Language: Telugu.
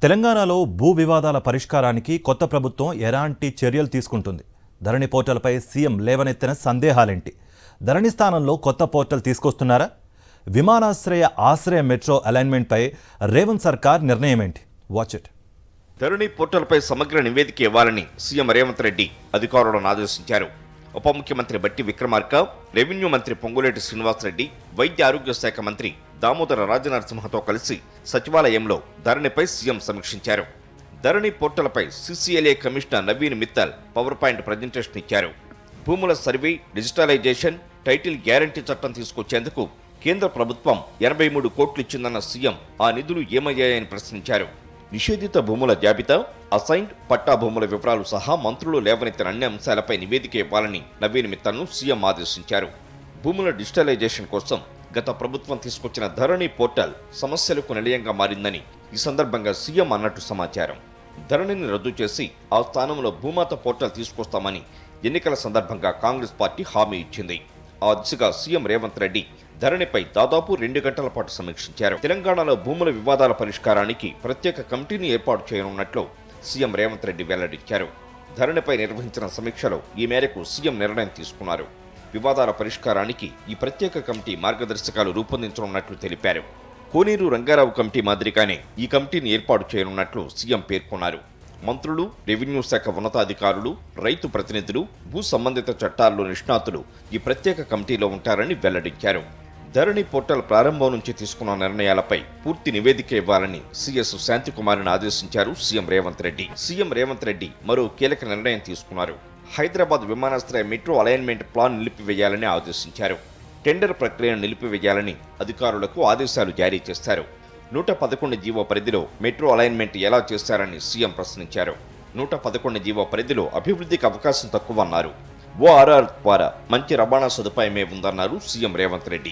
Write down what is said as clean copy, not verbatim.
తెలంగాణలో భూ వివాదాల పరిష్కారానికి కొత్త ప్రభుత్వం ఎలాంటి చర్యలు తీసుకుంటుంది? ధరణి పోర్టల్పై సీఎం లేవనెత్తిన సందేహాలేంటి? ధరణి స్థానంలో కొత్త పోర్టల్ తీసుకొస్తున్నారా? ఆశ్రయ మెట్రో అలైన్మెంట్పై రేవంత్ సర్కార్ నిర్ణయం ఏంటి? Watch it. ధరణి పోర్టల్పై సమగ్ర నివేదిక ఇవ్వాలని సీఎం రేవంత్ రెడ్డి అధికారులను ఆదేశించారు. ఉప ముఖ్యమంత్రి బట్టి విక్రమార్క, రెవెన్యూ మంత్రి పొంగులేటి శ్రీనివాసరెడ్డి, వైద్య ఆరోగ్య శాఖ మంత్రి దామోదర రాజనరసింహతో కలిసి సచివాలయంలో ధరణిపై సీఎం సమీక్షించారు. ధరణి పోర్టల్పై CCLA commissioner Naveen Mittal PowerPoint presentation ఇచ్చారు. భూముల సర్వే, డిజిటలైజేషన్, టైటిల్ గ్యారంటీ చట్టం తీసుకొచ్చేందుకు కేంద్ర ప్రభుత్వం 83 కోట్లు ఇచ్చిందన్న సీఎం ఆ నిధులు ఏమయ్యాయని ప్రశ్నించారు. నిషేధిత భూముల జాబితా, అసైన్డ్ పట్టా భూముల వివరాలు సహా మంత్రులు లేవనెత్తిన అన్ని అంశాలపై నివేదిక ఇవ్వాలని నవీన్ మిత్తల్ను సీఎం ఆదేశించారు. భూముల డిజిటలైజేషన్ కోసం గత ప్రభుత్వం తీసుకొచ్చిన ధరణి పోర్టల్ సమస్యలకు నిలయంగా మారిందని ఈ సందర్భంగా సీఎం అన్నట్టు సమాచారం. ధరణిని రద్దు చేసి ఆ స్థానంలో భూమాత పోర్టల్ తీసుకొస్తామని ఎన్నికల సందర్భంగా కాంగ్రెస్ పార్టీ హామీ ఇచ్చింది. ఆ దిశగా సీఎం రేవంత్ రెడ్డి ధరణిపై దాదాపు 2 గంటల పాటు సమీక్షించారు. తెలంగాణలో భూముల వివాదాల పరిష్కారానికి ప్రత్యేక కమిటీని ఏర్పాటు చేయనున్నట్లు సీఎం రేవంత్ రెడ్డి వెల్లడించారు. ధరణిపై నిర్వహించిన సమీక్షలో ఈ మేరకు సీఎం నిర్ణయం తీసుకున్నారు. వివాదాల పరిష్కారానికి ఈ ప్రత్యేక కమిటీ మార్గదర్శకాలు రూపొందించనున్నట్లు తెలిపారు. కోనేరు రంగారావు కమిటీ మాదిరిగానే ఈ కమిటీని ఏర్పాటు చేయనున్నట్లు సీఎం పేర్కొన్నారు. మంత్రులు, రెవెన్యూ శాఖ ఉన్నతాధికారులు, రైతు ప్రతినిధులు, భూ సంబంధిత చట్టాల్లో నిష్ణాతులు ఈ ప్రత్యేక కమిటీలో ఉంటారని వెల్లడించారు. ధరణి పోర్టల్ ప్రారంభం నుంచి తీసుకున్న నిర్ణయాలపై పూర్తి నివేదిక ఇవ్వాలని సీఎస్ శాంతికుమార్ని ఆదేశించారు సీఎం రేవంత్ రెడ్డి. సీఎం రేవంత్ రెడ్డి మరో కీలక నిర్ణయం తీసుకున్నారు. హైదరాబాద్ విమానాశ్రయ మెట్రో అలైన్మెంట్ ప్లాన్ నిలిపివేయాలని ఆదేశించారు. టెండర్ ప్రక్రియను నిలిపివేయాలని అధికారులకు ఆదేశాలు జారీ చేశారు. 111 జీవో పరిధిలో మెట్రో అలైన్మెంట్ ఎలా చేశారని సీఎం ప్రశ్నించారు. 111 జీవో పరిధిలో అభివృద్ధికి అవకాశం తక్కువన్నారు. ఓఆర్ఆర్ ద్వారా మంచి రవాణా సదుపాయమే ఉందన్నారు సీఎం రేవంత్ రెడ్డి.